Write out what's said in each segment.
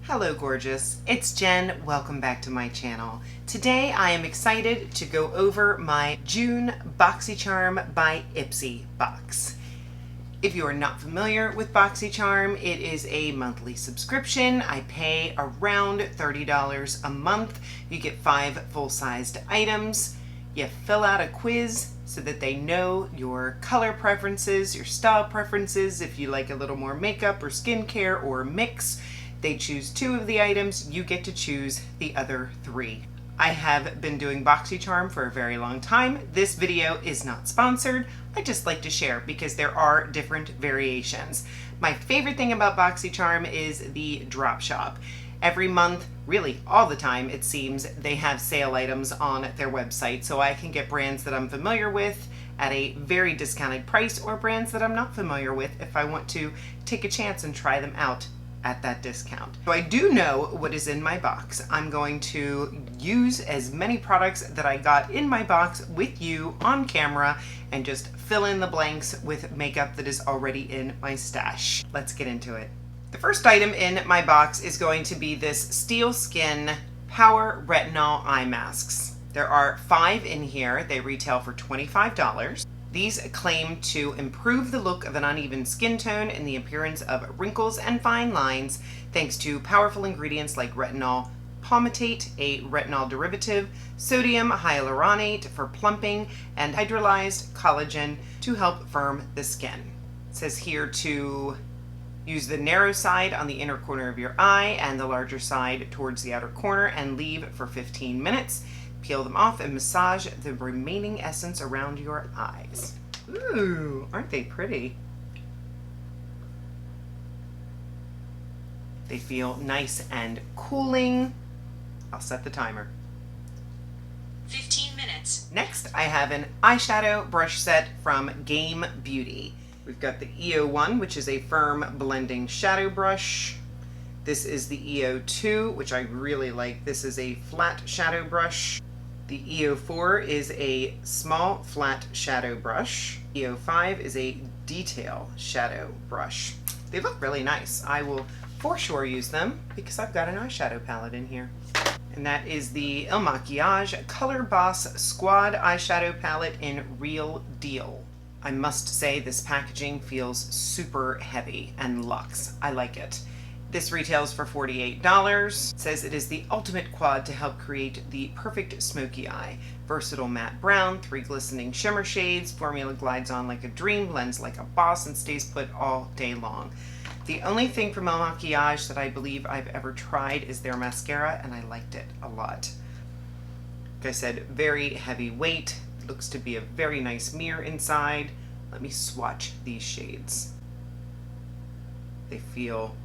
Hello gorgeous, it's Jen. Welcome back to my channel. Today I am excited to go over my June Boxycharm by Ipsy box. If you are not familiar with Boxycharm, it is a monthly subscription. I pay around $30 a month. You get 5 full-sized items. You fill out a quiz so that they know your color preferences, your style preferences, if you like a little more makeup or skincare or mix. They choose 2 of the items, you get to choose the other 3. I have been doing Boxycharm for a very long time. This video is not sponsored. I just like to share because there are different variations. My favorite thing about Boxycharm is the drop shop. Every month, really all the time it seems, they have sale items on their website, so I can get brands that I'm familiar with at a very discounted price or brands that I'm not familiar with if I want to take a chance and try them out at that discount. So I do know what is in my box. I'm going to use as many products that I got in my box with you on camera and just fill in the blanks with makeup that is already in my stash. Let's get into it. The first item in my box is going to be this Steel Skin Power Retinol Eye Masks. There are 5 in here. They retail for $25. These claim to improve the look of an uneven skin tone and the appearance of wrinkles and fine lines thanks to powerful ingredients like retinol palmitate, a retinol derivative, sodium hyaluronate for plumping, and hydrolyzed collagen to help firm the skin. It says here to use the narrow side on the inner corner of your eye and the larger side towards the outer corner and leave for 15 minutes. Peel them off and massage the remaining essence around your eyes. Ooh, aren't they pretty? They feel nice and cooling. I'll set the timer. 15 minutes. Next, I have an eyeshadow brush set from JennDBeauty. We've got the EO1, which is a firm blending shadow brush. This is the EO2, which I really like. This is a flat shadow brush. The EO4 is a small flat shadow brush. EO5 is a detail shadow brush. They look really nice. I will for sure use them because I've got an eyeshadow palette in here. And that is the Il Makiage Color Boss Squad eyeshadow palette in Real Deal. I must say this packaging feels super heavy and luxe. I like it. This retails for $48. It says it is the ultimate quad to help create the perfect smoky eye. Versatile matte brown, 3 glistening shimmer shades, formula glides on like a dream, blends like a boss, and stays put all day long. The only thing from Il Makiage that I believe I've ever tried is their mascara, and I liked it a lot. Like I said, very heavy weight. Looks to be a very nice mirror inside. Let me swatch these shades. They feel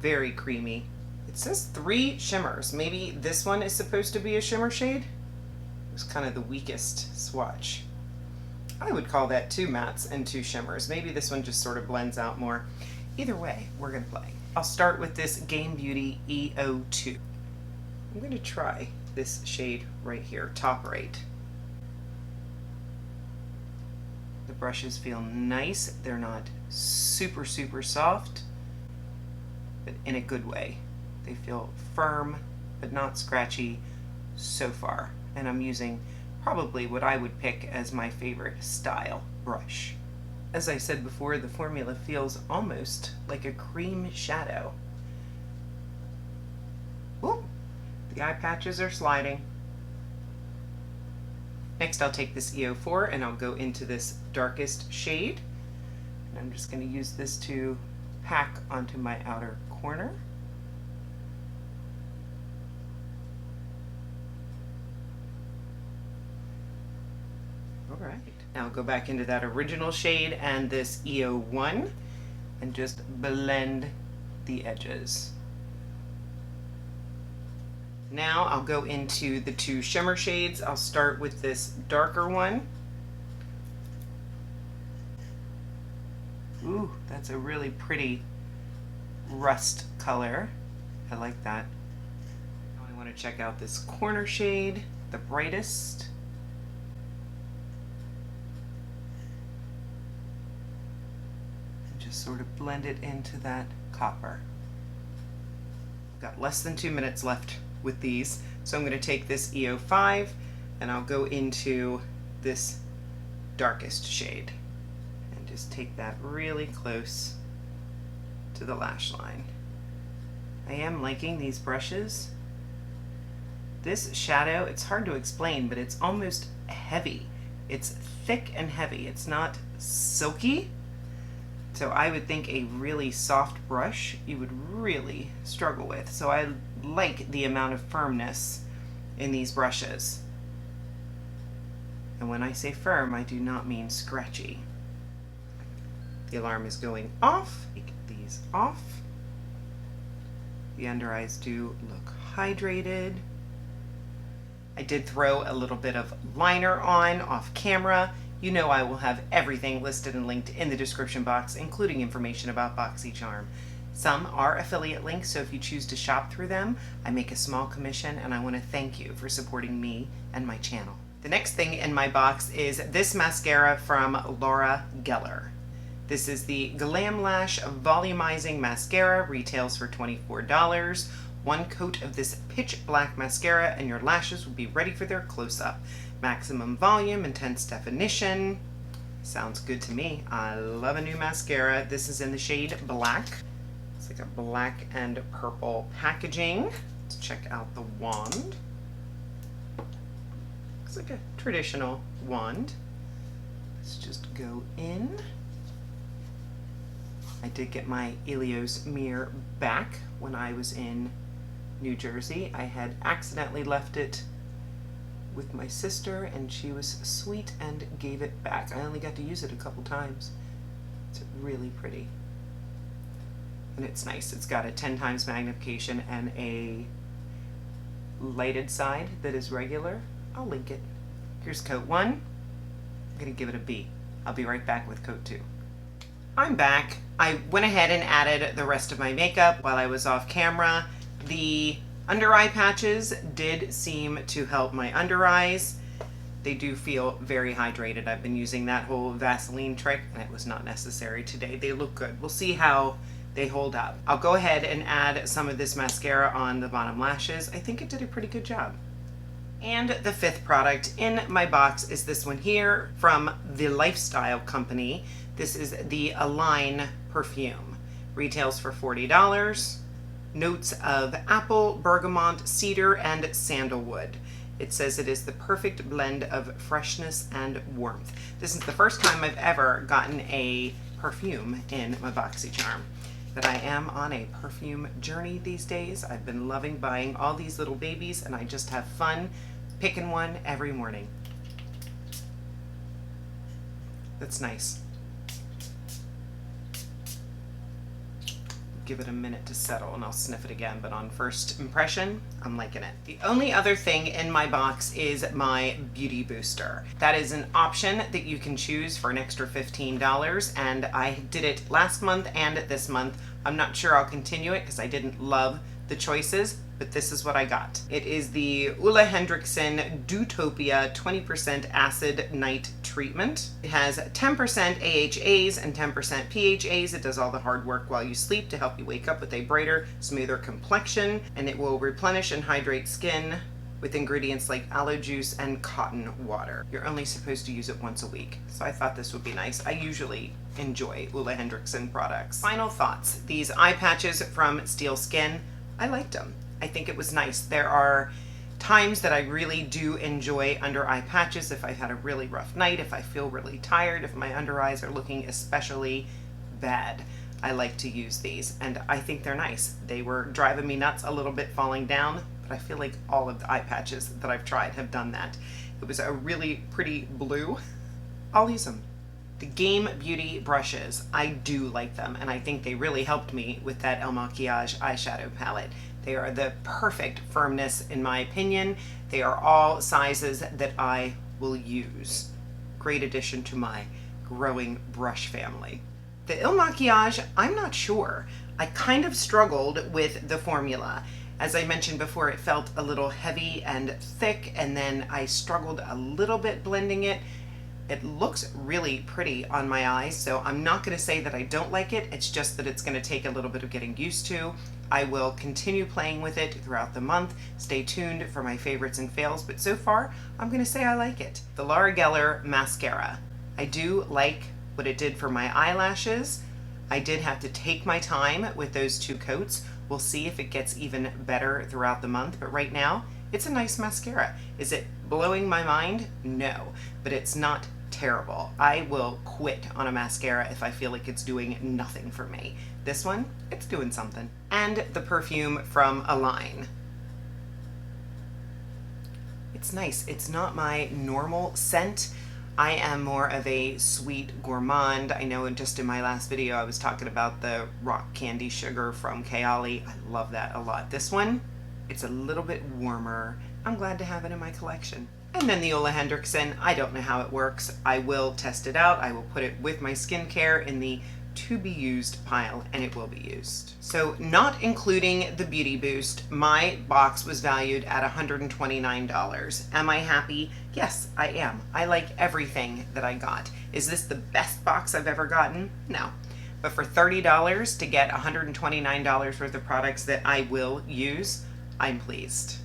very creamy. It says 3 shimmers. Maybe this one is supposed to be a shimmer shade. It was kind of the weakest swatch. I would call that 2 mattes and 2 shimmers. Maybe this one just sort of blends out more. Either way, we're gonna play. I'll start with this JennDBeauty EO2. I'm gonna try this shade right here, top right. The brushes feel nice. They're not super soft, but in a good way. They feel firm, but not scratchy so far. And I'm using probably what I would pick as my favorite style brush. As I said before, the formula feels almost like a cream shadow. Ooh, the eye patches are sliding. Next, I'll take this EO4 and I'll go into this darkest shade. And I'm just going to use this to pack onto my outer corner. All right. Now I'll go back into that original shade and this EO1 and just blend the edges. Now I'll go into the 2 shimmer shades. I'll start with this darker one. Ooh, that's a really pretty rust color. I like that. Now I want to check out this corner shade, the brightest. And just sort of blend it into that copper. Got less than 2 minutes left with these. So I'm going to take this EO5 and I'll go into this darkest shade and just take that really close to the lash line. I am liking these brushes. This shadow, it's hard to explain, but it's almost heavy. It's thick and heavy. It's not silky. So I would think a really soft brush you would really struggle with. So I like the amount of firmness in these brushes. And when I say firm, I do not mean scratchy. The alarm is going off. Take these off. The under eyes do look hydrated. I did throw a little bit of liner on off camera. You know I will have everything listed and linked in the description box, including information about Boxycharm. Some are affiliate links, so if you choose to shop through them, I make a small commission, and I want to thank you for supporting me and my channel. The next thing in my box is this mascara from Laura Geller. This is the Glamlash Volumizing Mascara, retails for $24. One coat of this pitch black mascara and your lashes will be ready for their close-up. Maximum volume, intense definition. Sounds good to me. I love a new mascara. This is in the shade black. It's like a black and purple packaging. Let's check out the wand. Looks like a traditional wand. Let's just go in. I did get my Elios mirror back when I was in New Jersey. I had accidentally left it with my sister and she was sweet and gave it back. I only got to use it a couple times. It's really pretty. And it's nice. It's got a 10 times magnification and a lighted side that is regular. I'll link it. Here's coat 1. I'm gonna give it a B. I'll be right back with coat 2. I'm back. I went ahead and added the rest of my makeup while I was off camera. The under eye patches did seem to help my under eyes. They do feel very hydrated. I've been using that whole Vaseline trick and it was not necessary today. They look good. We'll see how they hold up. I'll go ahead and add some of this mascara on the bottom lashes. I think it did a pretty good job. And the 5th product in my box is this one here from the Lifestyle Company. This is the Align perfume. Retails for $40. Notes of apple, bergamot, cedar, and sandalwood. It says it is the perfect blend of freshness and warmth. This is the first time I've ever gotten a perfume in my Boxycharm. But I am on a perfume journey these days. I've been loving buying all these little babies and I just have fun picking one every morning. That's nice. Give it a minute to settle and I'll sniff it again, but on first impression, I'm liking it. The only other thing in my box is my beauty booster. That is an option that you can choose for an extra $15, and I did it last month and this month. I'm not sure I'll continue it because I didn't love the choices, but this is what I got. It is the Ole Henriksen Dewtopia 20% Acid Night Treatment. It has 10% AHAs and 10% PHAs. It does all the hard work while you sleep to help you wake up with a brighter, smoother complexion, and it will replenish and hydrate skin with ingredients like aloe juice and cotton water. You're only supposed to use it once a week, so I thought this would be nice. I usually enjoy Ole Henriksen products. Final thoughts. These eye patches from Steel Skin, I liked them. I think it was nice. There are times that I really do enjoy under eye patches if I've had a really rough night, if I feel really tired, if my under eyes are looking especially bad. I like to use these and I think they're nice. They were driving me nuts a little bit falling down, but I feel like all of the eye patches that I've tried have done that. It was a really pretty blue. I'll use them. The Game Beauty brushes, I do like them, and I think they really helped me with that El Maquillage eyeshadow palette. They are the perfect firmness in my opinion. They are all sizes that I will use. Great addition to my growing brush family. The El Maquillage, I'm not sure. I kind of struggled with the formula. As I mentioned before, it felt a little heavy and thick, and then I struggled a little bit blending it. It looks really pretty on my eyes, so I'm not going to say that I don't like it. It's just that it's going to take a little bit of getting used to. I will continue playing with it throughout the month. Stay tuned for my favorites and fails, but so far, I'm going to say I like it. The Laura Geller Mascara. I do like what it did for my eyelashes. I did have to take my time with those 2 coats. We'll see if it gets even better throughout the month, but right now, it's a nice mascara. Is it blowing my mind? No, but it's not terrible. I will quit on a mascara if I feel like it's doing nothing for me. This one, it's doing something. And the perfume from Align. It's nice. It's not my normal scent. I am more of a sweet gourmand. I know just in my last video I was talking about the rock candy sugar from Kayali. I love that a lot. This one, it's a little bit warmer. I'm glad to have it in my collection. And then the Ole Henriksen, I don't know how it works. I will test it out. I will put it with my skincare in the to be used pile, and it will be used. So not including the Beauty Boost, my box was valued at $129. Am I happy? Yes, I am. I like everything that I got. Is this the best box I've ever gotten? No. But for $30 to get $129 worth of products that I will use, I'm pleased.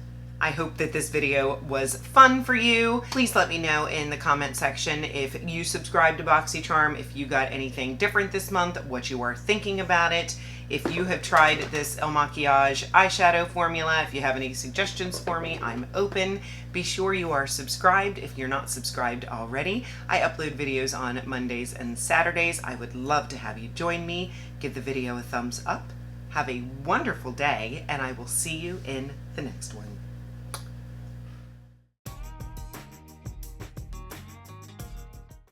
I hope that this video was fun for you. Please let me know in the comment section if you subscribe to Boxycharm, if you got anything different this month, what you are thinking about it. If you have tried this El Maquillage eyeshadow formula, if you have any suggestions for me, I'm open. Be sure you are subscribed if you're not subscribed already. I upload videos on Mondays and Saturdays. I would love to have you join me. Give the video a thumbs up. Have a wonderful day, and I will see you in the next one.